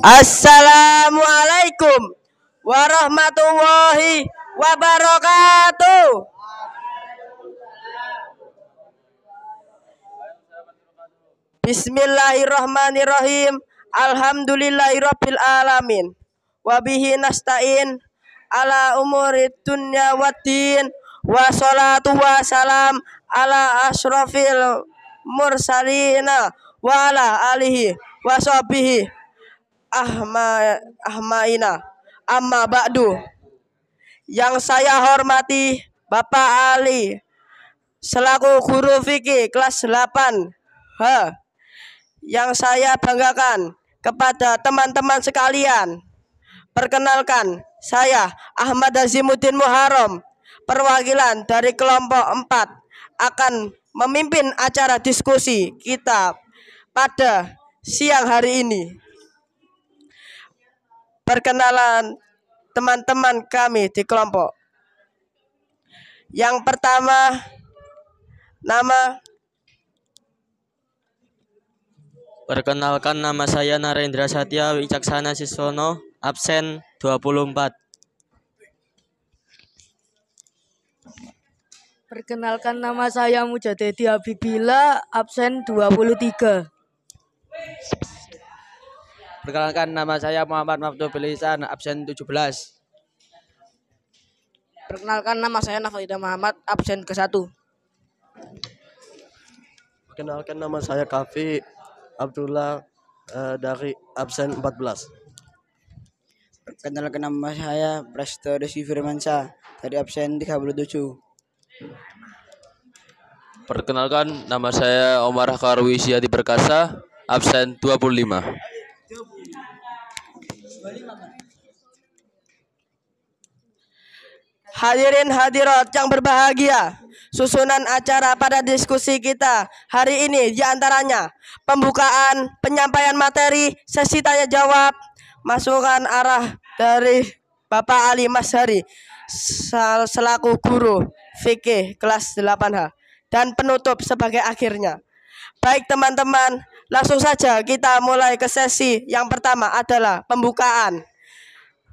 Assalamualaikum warahmatullahi wabarakatuh. Bismillahirrahmanirrahim. Alhamdulillahirabbil alamin. Wabihi nasta'in ala umurid dunya waddin. Wassalatu wassalam ala asrofil mursalina wa ala alihi wa sahbihi ahmaina. Amma ba'du. Yang saya hormati Bapak Ali selaku guru fikih kelas 8H. Yang saya banggakan kepada teman-teman sekalian. Perkenalkan, saya Ahmad Azimuddin Muharram, perwakilan dari kelompok 4 akan memimpin acara diskusi kita pada siang hari ini. Perkenalan teman-teman kami di kelompok. Yang pertama, Perkenalkan, nama saya Narendra Satya Wicaksana Siswono, absen 24. Perkenalkan, nama saya Mujadedi Habibila, absen 23. Perkenalkan, nama saya Muhammad Maftu Bilisan, absen 17. Perkenalkan, nama saya Nafaidah Muhammad, absen ke-1. Perkenalkan, nama saya Kafi Abdullah dari absen 14. Perkenalkan, nama saya Presto Desi Firmansyah dari absen 37. Perkenalkan, nama saya Omar Karwi Syadi Perkasa, absen 25. Hadirin hadirat yang berbahagia, susunan acara pada diskusi kita hari ini diantaranya pembukaan, penyampaian materi, sesi tanya jawab, masukan arah dari Bapak Ali Mashari selaku guru fikih kelas 8H, dan penutup sebagai akhirnya. Baik teman-teman, langsung saja kita mulai ke sesi yang pertama adalah pembukaan.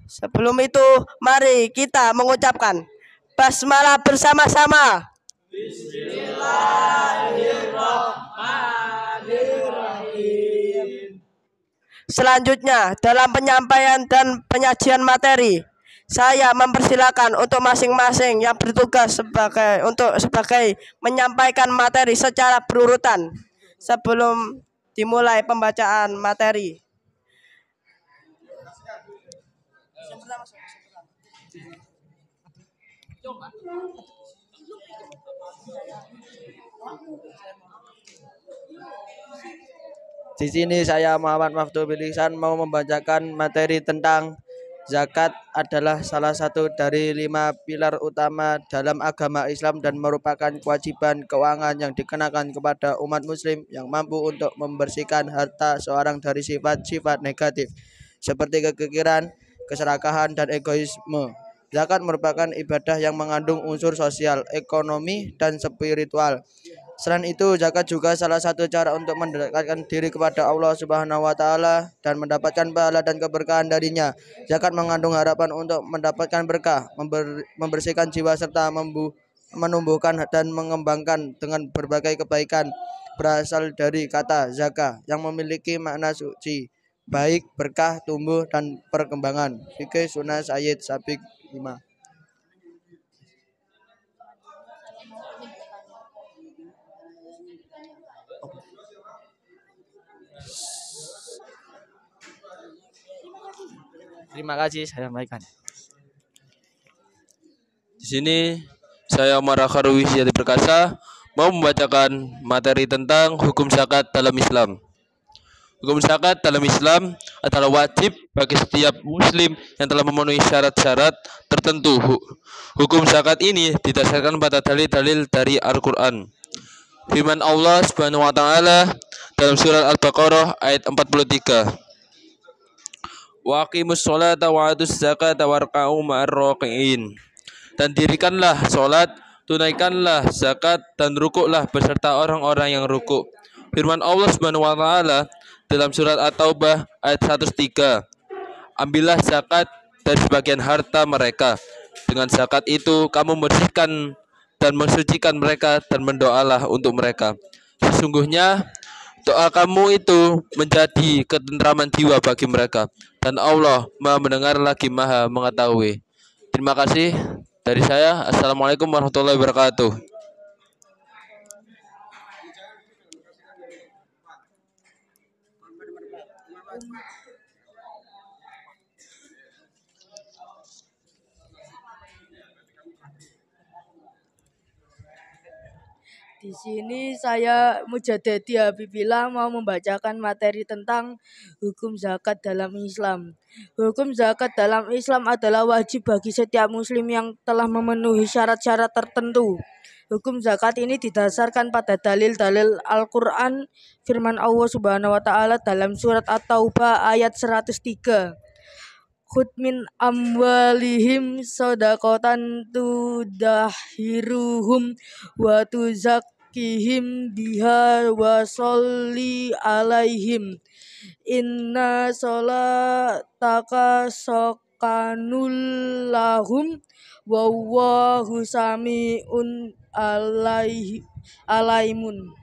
Sebelum itu, mari kita mengucapkan basmalah bersama-sama. Bismillahirrahmanirrahim. Selanjutnya, dalam penyampaian dan penyajian materi, saya mempersilakan untuk masing-masing yang bertugas sebagai menyampaikan materi secara berurutan sebelum dimulai pembacaan materi. Di sini saya Muhammad Maftu Bilisan mau membacakan materi tentang zakat adalah salah satu dari 5 pilar utama dalam agama Islam dan merupakan kewajiban keuangan yang dikenakan kepada umat muslim yang mampu untuk membersihkan harta seorang dari sifat-sifat negatif seperti kekikiran, keserakahan, dan egoisme. Zakat merupakan ibadah yang mengandung unsur sosial, ekonomi, dan spiritual. Selain itu, zakat juga salah satu cara untuk mendekatkan diri kepada Allah Subhanahu wa taala dan mendapatkan pahala dan keberkahan darinya. Zakat mengandung harapan untuk mendapatkan berkah, membersihkan jiwa serta menumbuhkan dan mengembangkan dengan berbagai kebaikan. Berasal dari kata zakah yang memiliki makna suci, baik, berkah, tumbuh, dan perkembangan. Fikih Sunnah Sayyid Sabiq 5. Terima kasih, saya sampaikan. Di sini saya Omar Karwi Syadi Perkasa mau membacakan materi tentang hukum zakat dalam Islam. Hukum zakat dalam Islam adalah wajib bagi setiap muslim yang telah memenuhi syarat-syarat tertentu. Hukum zakat ini didasarkan pada dalil-dalil dari Al-Quran. Firman Allah Subhanahu wa taala dalam surat Al-Baqarah ayat 43. Wa aqimus sholata wa atuz zakata warka'u ma'ar raqiin. Dan dirikanlah sholat, tunaikanlah zakat, dan rukuklah beserta orang-orang yang rukuk. Firman Allah Subhanahu wa taala dalam surat At-Taubah ayat 103. Ambillah zakat dari sebagian harta mereka. Dengan zakat itu kamu membersihkan dan mensucikan mereka dan berdoalah untuk mereka. Sesungguhnya doa kamu itu menjadi ketentraman jiwa bagi mereka dan Allah Maha mendengar lagi Maha mengetahui. Terima kasih dari saya. Assalamualaikum warahmatullahi wabarakatuh. Di sini saya Mujadedi Habibillah mau membacakan materi tentang hukum zakat dalam Islam. Hukum zakat dalam Islam adalah wajib bagi setiap muslim yang telah memenuhi syarat-syarat tertentu. Hukum zakat ini didasarkan pada dalil-dalil Al-Quran, firman Allah Subhanahu wa Ta'ala dalam surat At-Taubah ayat 103. Khud min amwalihim sodakotan tudahiruhum wa tuzakkihim biha wa sholli alaihim inna sholataka sokanul lahum wallahu sami'un alaimun.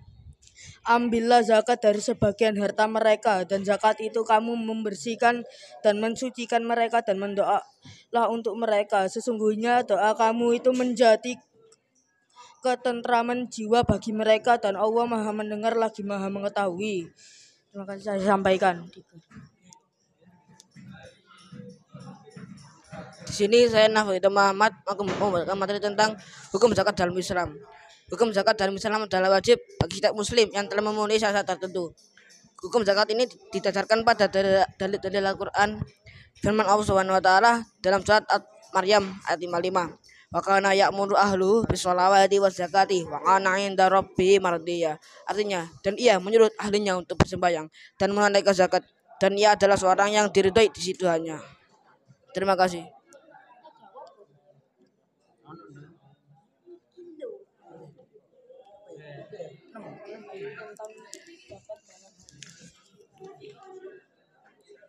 Ambillah zakat dari sebagian harta mereka, dan zakat itu kamu membersihkan dan mensucikan mereka dan mendoalah untuk mereka. Sesungguhnya doa kamu itu menjadi ketentraman jiwa bagi mereka dan Allah Maha mendengar lagi Maha mengetahui. Terima kasih saya sampaikan. Di sini saya Nafida Muhammad membacakan materi tentang hukum zakat dalam Islam. Hukum zakat dalam Islam adalah wajib bagi setiap muslim yang telah memenuhi syarat tertentu. Hukum zakat ini didasarkan pada dalil Al-Quran, firman Allah Subhanahu wa Ta'ala dalam surat Maryam ayat 55. Wa kana ya'muru ahluhu bis-sholawati waz-zakati wa kana 'inda rabbihi mardiyya. Artinya, dan ia menyuruh ahlinya untuk bersembahyang dan menunaikan zakat, dan ia adalah seorang yang diridhoi di situ hanya. Terima kasih.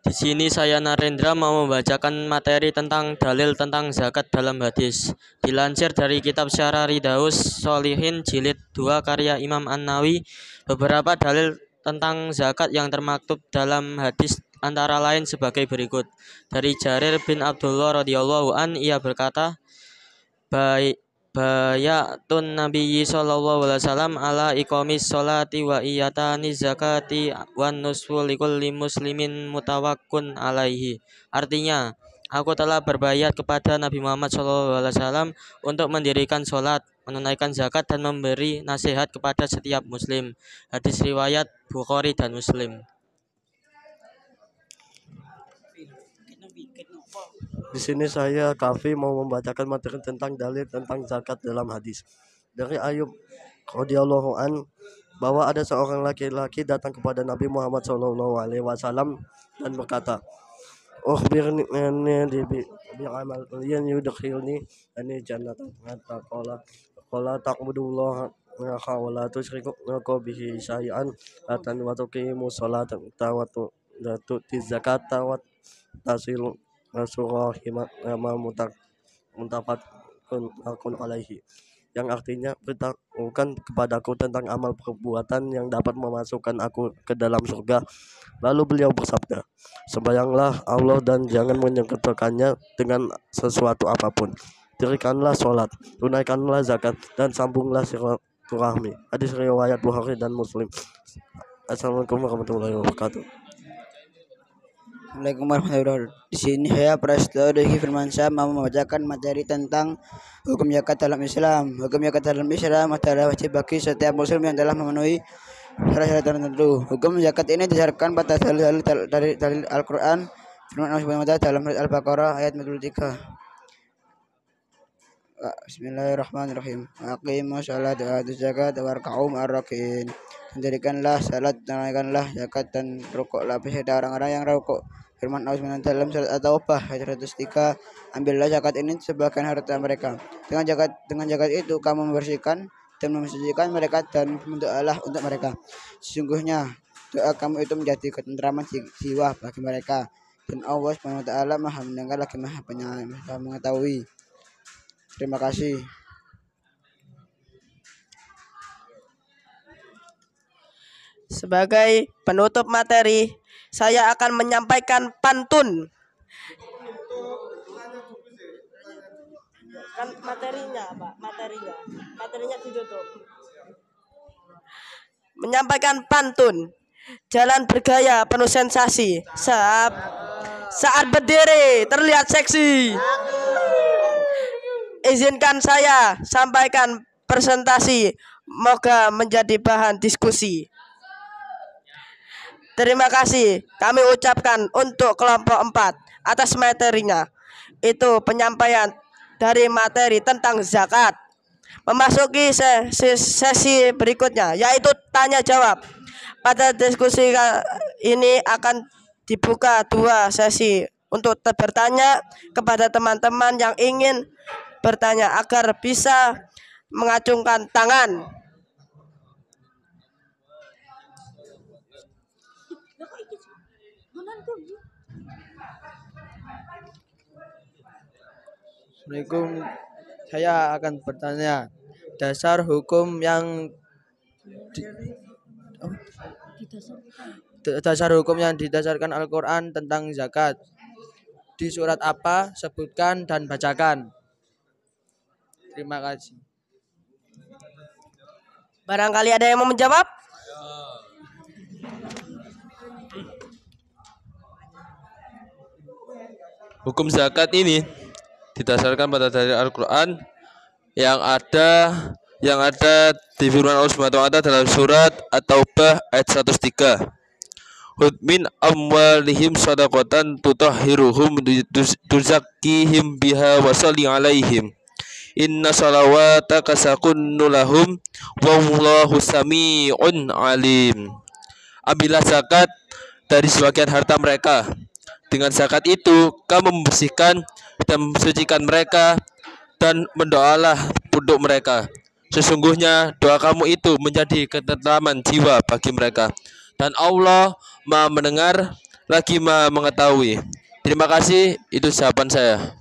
Di sini saya Narendra mau membacakan materi tentang dalil tentang zakat dalam hadis. Dilansir dari kitab Syarah Ridaus Sholihin jilid 2 karya Imam An-Nawawi, beberapa dalil tentang zakat yang termaktub dalam hadis antara lain sebagai berikut. Dari Jarir bin Abdullah radhiyallahu an, ia berkata, Bayatun Nabiyyi sallallahu alaihi wasallam ala iqamis sholati wa iyatani zakati wan nusfu likulli muslimin mutawakkun alaihi. Artinya, aku telah berbayat kepada Nabi Muhammad sallallahu alaihi wasallam untuk mendirikan sholat, menunaikan zakat dan memberi nasihat kepada setiap muslim. Hadis riwayat Bukhari dan Muslim. Di sini saya Kafi mau membacakan materi tentang dalil tentang zakat dalam hadis. Dari Ayub radhiyallahu an, bahwa ada seorang laki-laki datang kepada Nabi Muhammad SAW dan berkata, "Ukhbirni bi amal yudkhilni ani jannatan." Qala ta'budullaha wa la tusyriku bihi syai'an wa tuqimu sholata wa tu'ti zakata wa tasilu Rasulullah muntafaqun alaihi, yang artinya beritahukan kepadaku tentang amal perbuatan yang dapat memasukkan aku ke dalam surga. Lalu beliau bersabda, sembahyanglah Allah dan jangan menyekutukannya dengan sesuatu apapun. Dirikanlah sholat, tunaikanlah zakat, dan sambunglah silaturahmi. Hadis riwayat Bukhari dan Muslim. Assalamualaikum warahmatullahi wabarakatuh. Assalamualaikum warahmatullahi wabarakatuh. Di sini saya Prasetyo Diki Firmansyah mau membacakan materi tentang hukum zakat dalam Islam. Hukum zakat dalam Islam adalah wajib bagi setiap muslim yang telah memenuhi syarat-syarat tertentu. Hukum zakat ini didasarkan pada dalil Al-Quran, firman Allah Subhanahu wa Ta'ala dalam surat Al-Baqarah ayat 43. Bismillahirrahmanirrahim. Aqimus sholata wa atuz zakata warka'u ma'ar-raki'in. Mendirikanlah salat, tunaikanlah zakat, dan rukuklah beserta orang-orang yang rukuk. Firman Allah dalam surat At-Taubah ayat 103, ambillah zakat ini sebagian harta mereka. Dengan zakat itu kamu membersihkan dan mensucikan mereka dan berdoalah untuk mereka. Sesungguhnya Doa kamu itu menjadi ketentraman jiwa bagi mereka. Dan Allah Subhanahu wa taala Maha mendengar lagi Maha mengetahui. Terima kasih. Sebagai penutup materi, saya akan menyampaikan pantun. Kan materinya, Pak, materinya ditutup. Menyampaikan pantun. Jalan bergaya penuh sensasi. Saat berdiri terlihat seksi. Izinkan saya sampaikan presentasi. Moga menjadi bahan diskusi. Terima kasih kami ucapkan untuk kelompok 4 atas materinya. Itu penyampaian dari materi tentang zakat. Memasuki sesi berikutnya, yaitu tanya jawab. Pada diskusi ini akan dibuka 2 sesi untuk bertanya kepada teman-teman yang ingin bertanya agar bisa mengacungkan tangan. Assalamualaikum. Saya akan bertanya dasar hukum yang didasarkan Al-Quran tentang zakat. Di surat apa? Sebutkan dan bacakan. Terima kasih. Barangkali ada yang mau menjawab? Hukum zakat ini didasarkan pada dalil Al-Quran yang ada di firman Allah Subhanahu wa taala dalam surat At-Taubah ayat 103. Hud min amwalihim shadaqatan tutahhiruhum tuzakkihim biha wa shalli alaihim. Inna salawataka sakunnu lahum wallahu sami'un alim. Ambillah zakat dari sebagian harta mereka. Dengan zakat itu kamu membersihkan dan mensucikan mereka, dan mendoalah untuk mereka. Sesungguhnya doa kamu itu menjadi ketentraman jiwa bagi mereka. Dan Allah Maha mendengar lagi Maha mengetahui. Terima kasih, itu jawaban saya.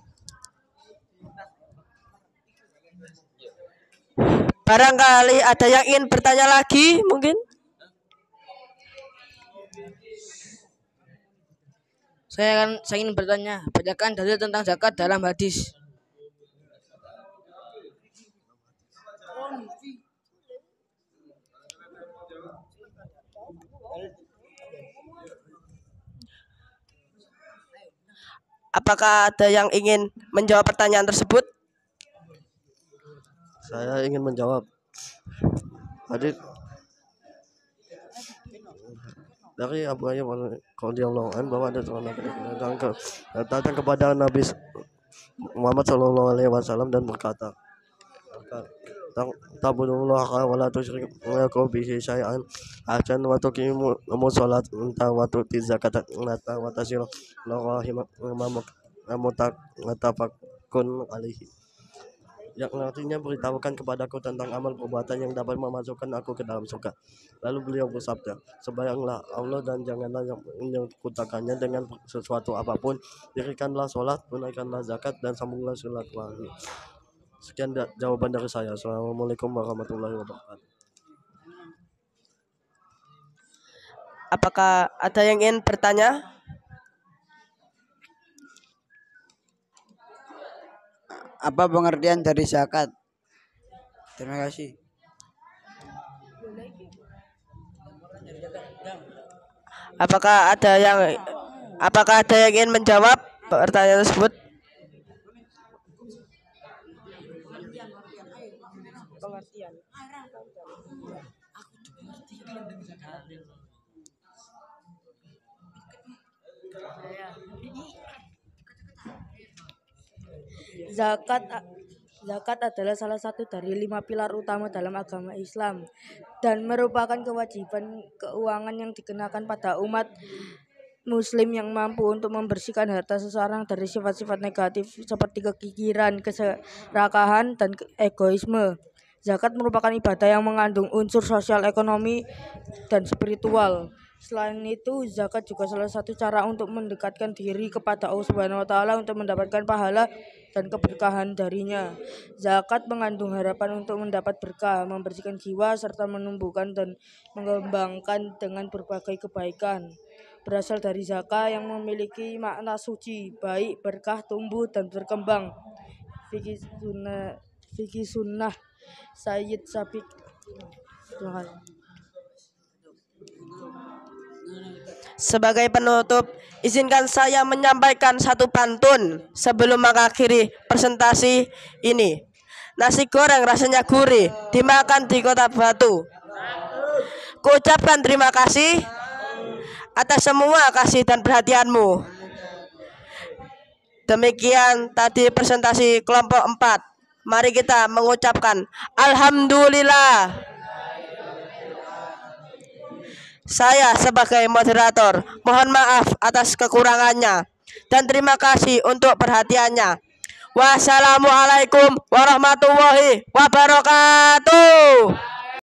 Barangkali ada yang ingin bertanya lagi mungkin? Saya ingin bertanya, bacakan dalil tentang zakat dalam hadis. Apakah ada yang ingin menjawab pertanyaan tersebut? Saya ingin menjawab. Tadi dari Abu Ayyub radhiyallahu anhu bahwa ada seorang laki datang kepada Nabi Muhammad sallallahu alaihi wasallam dan berkata, "Ta'budullaha wa la tusyriku bihi syai'an, ahsan wa tuqimu shalat wa tu'ti zakat wa tasilu rahim mutafaqun alaihi." Yang artinya beritahukan kepadaku tentang amal perbuatan yang dapat memasukkan aku ke dalam surga. Lalu beliau bersabda, sembahyanglah Allah dan janganlah yang menyekutukannya dengan sesuatu apapun. Dirikanlah sholat, tunaikanlah zakat, dan sambunglah silaturahmi. Sekian jawaban dari saya. Assalamualaikum warahmatullahi wabarakatuh. Apakah ada yang ingin bertanya? Apa pengertian dari zakat? Terima kasih. Apakah ada yang ingin menjawab pertanyaan tersebut? Pengertian. Zakat adalah salah satu dari 5 pilar utama dalam agama Islam dan merupakan kewajiban keuangan yang dikenakan pada umat Muslim yang mampu untuk membersihkan harta seseorang dari sifat-sifat negatif seperti kekikiran, keserakahan, dan egoisme. Zakat merupakan ibadah yang mengandung unsur sosial, ekonomi, dan spiritual. Selain itu, zakat juga salah satu cara untuk mendekatkan diri kepada Allah Subhanahu wa taala untuk mendapatkan pahala dan keberkahan darinya. Zakat mengandung harapan untuk mendapat berkah, membersihkan jiwa serta menumbuhkan dan mengembangkan dengan berbagai kebaikan. Berasal dari zakat yang memiliki makna suci, baik, berkah, tumbuh dan berkembang. Fikih sunnah Sayyid Sabiq. Terima kasih. Sebagai penutup, izinkan saya menyampaikan satu pantun sebelum mengakhiri presentasi ini. Nasi goreng rasanya gurih, dimakan di kota Batu. Kuucapkan terima kasih atas semua kasih dan perhatianmu. Demikian tadi presentasi kelompok 4. Mari kita mengucapkan Alhamdulillah. Saya sebagai moderator mohon maaf atas kekurangannya dan terima kasih untuk perhatiannya. Wassalamualaikum warahmatullahi wabarakatuh.